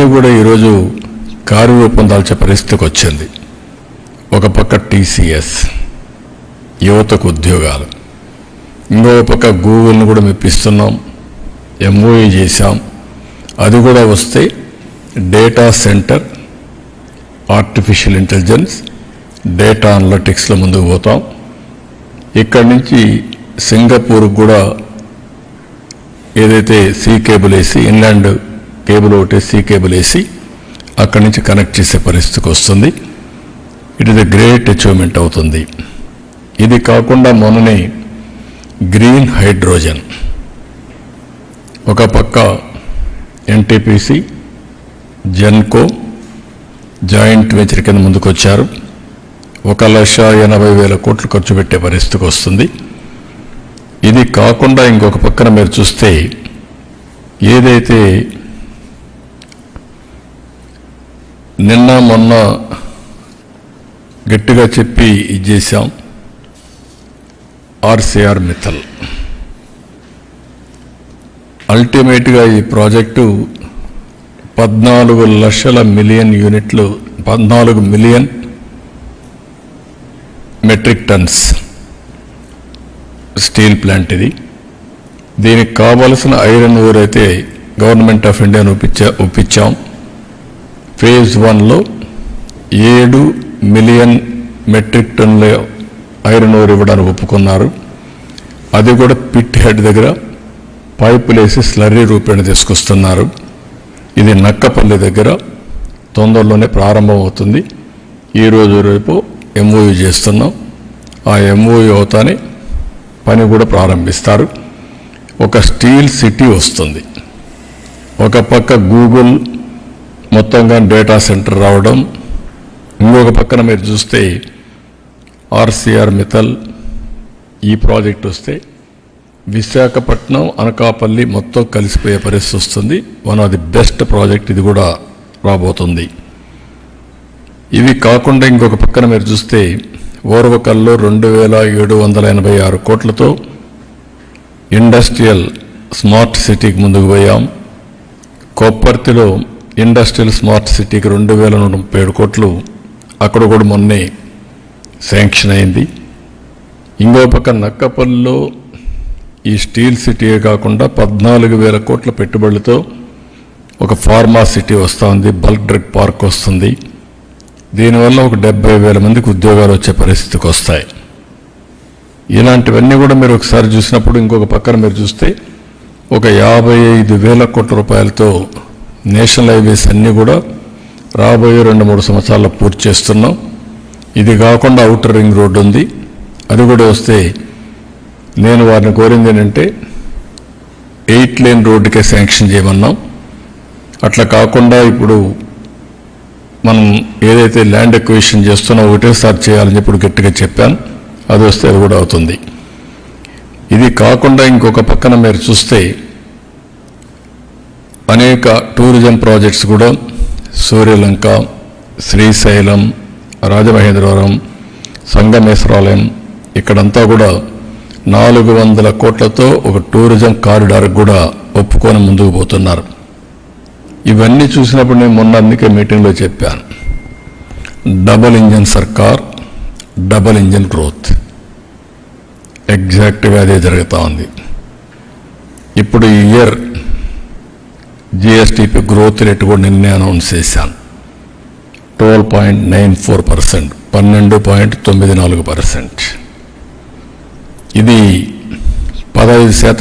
ఇవన్నీ కూడా ఈరోజు కార్యరూపం దాల్చే పరిస్థితికి వచ్చింది. ఒక పక్క టీసీఎస్, యువతకు ఉద్యోగాలు, ఇంకో పక్క గూగుల్ని కూడా మెప్పిస్తున్నాం, ఎంఓఈ చేశాం. అది కూడా వస్తే data centre, artificial intelligence, data అనలిటిక్స్లో ముందుకు పోతాం. ఇక్కడి నుంచి సింగపూర్కి కూడా ఏదైతే సీ కేబుల్ వేసి, ఇన్లాండ్ కేబుల్ ఒకటి సీ కేబుల్ వేసి అక్కడి నుంచి కనెక్ట్ చేసే పరిస్థితికి వస్తుంది. It is a great achievement అవుతుంది. ఇది కాకుండా మొన్ననే గ్రీన్ హైడ్రోజన్, ఒక పక్క ఎన్టీపీసీ, జెన్కో జాయింట్ వెంచర్ కింద ముందుకు వచ్చారు. 1,80,000 కోట్లు ఖర్చు పెట్టే పరిస్థితికి వస్తుంది. ఇది కాకుండా ఇంకొక పక్కన మీరు చూస్తే ఏదైతే నిన్న మొన్న గట్టిగా చెప్పి ఇది చేశాం, ఆర్సీఆర్ మిత్తల్, అల్టిమేట్గా ఈ ప్రాజెక్టు 14 లక్షల మిలియన్ యూనిట్లు, 14 million metric tons steel plant ఇది. దీనికి కావలసిన ఐరన్ ఓర్ అయితే గవర్నమెంట్ ఆఫ్ ఇండియాను ఒప్పించాం. ఫేజ్ 1లో 7 మిలియన్ మెట్రిక్ టన్నుల ఐరన్ ఓర్ ఇవ్వడానికి ఒప్పుకున్నారు. అది కూడా పిట్ హెడ్ దగ్గర పైపులు వేసి స్లర్రీ రూపేణ తీసుకొస్తున్నారు. ఇది నక్కపల్లి దగ్గర తొందరలోనే ప్రారంభం అవుతుంది. ఈరోజు రేపు ఎంఓయూ చేస్తున్నాం. ఆ ఎంఓయూ అవుతానే పని కూడా ప్రారంభిస్తారు. ఒక స్టీల్ సిటీ వస్తుంది. ఒక పక్క గూగుల్ మొత్తంగా డేటా సెంటర్ రావడం, ఇంకొక పక్కన మీరు చూస్తే ఆర్సీఆర్ మిత్తల్ ఈ ప్రాజెక్ట్ వస్తే విశాఖపట్నం, అనకాపల్లి మొత్తం కలిసిపోయే పరిస్థితి వస్తుంది. One of the best project ఇది కూడా రాబోతుంది. ఇవి కాకుండా ఇంకొక పక్కన మీరు చూస్తే ఓర్వకల్లో 2,786 కోట్లతో ఇండస్ట్రియల్ స్మార్ట్ సిటీకి ముందుకు పోయాం. కొప్పర్తిలో ఇండస్ట్రియల్ స్మార్ట్ సిటీకి 2,137 కోట్లు అక్కడ కూడా మొన్నే శాంక్షన్ అయింది. ఇంకో పక్క నక్కపల్లిలో ఈ స్టీల్ సిటీయే కాకుండా 14,000 కోట్ల పెట్టుబడులతో ఒక ఫార్మా సిటీ వస్తూ ఉంది, బల్క్ డ్రగ్ పార్క్ వస్తుంది. దీనివల్ల ఒక 70,000 మందికి ఉద్యోగాలు వచ్చే పరిస్థితికి వస్తాయి. ఇలాంటివన్నీ కూడా మీరు ఒకసారి చూసినప్పుడు ఇంకొక పక్కన మీరు చూస్తే ఒక 55,000 కోట్ల రూపాయలతో నేషనల్ హైవేస్ అన్నీ కూడా రాబోయే 2-3 సంవత్సరాల్లో పూర్తి చేస్తున్నాం. ఇది కాకుండా ఔటర్ రింగ్ రోడ్డు ఉంది, అది కూడా వస్తే నేను వారిని కోరింది ఏంటంటే 8 లేన్ రోడ్డుకే శాంక్షన్ చేయమన్నాం. అట్లా కాకుండా ఇప్పుడు మనం ఏదైతే ల్యాండ్ ఎక్విజిషన్ చేస్తున్నా ఒకటేసారి చేయాలని ఇప్పుడు గట్టిగా చెప్పాను. అది వస్తే అది కూడా అవుతుంది. ఇది కాకుండా ఇంకొక పక్కన మీరు చూస్తే అనేక టూరిజం ప్రాజెక్ట్స్ కూడా సూర్యలంక, శ్రీశైలం, రాజమహేంద్రవరం, సంగమేశ్వరాలయం ఇక్కడంతా కూడా 400 కోట్లతో ఒక టూరిజం కారిడార్ కూడా ఒప్పుకొని ముందుకు పోతున్నారు. ఇవన్నీ చూసినప్పుడు నేను మొన్న అందుకే మీటింగ్లో చెప్పాను, డబుల్ ఇంజన్ సర్కార్, డబుల్ ఇంజన్ గ్రోత్. ఎగ్జాక్ట్గా అదే జరుగుతూ ఉంది. ఇప్పుడు ఈ ఇయర్ జిఎస్టిపి గ్రోత్ రేట్ కూడా నిన్నే అనౌన్స్ చేశాను. 12.94%, 12.94%. ఇది 15%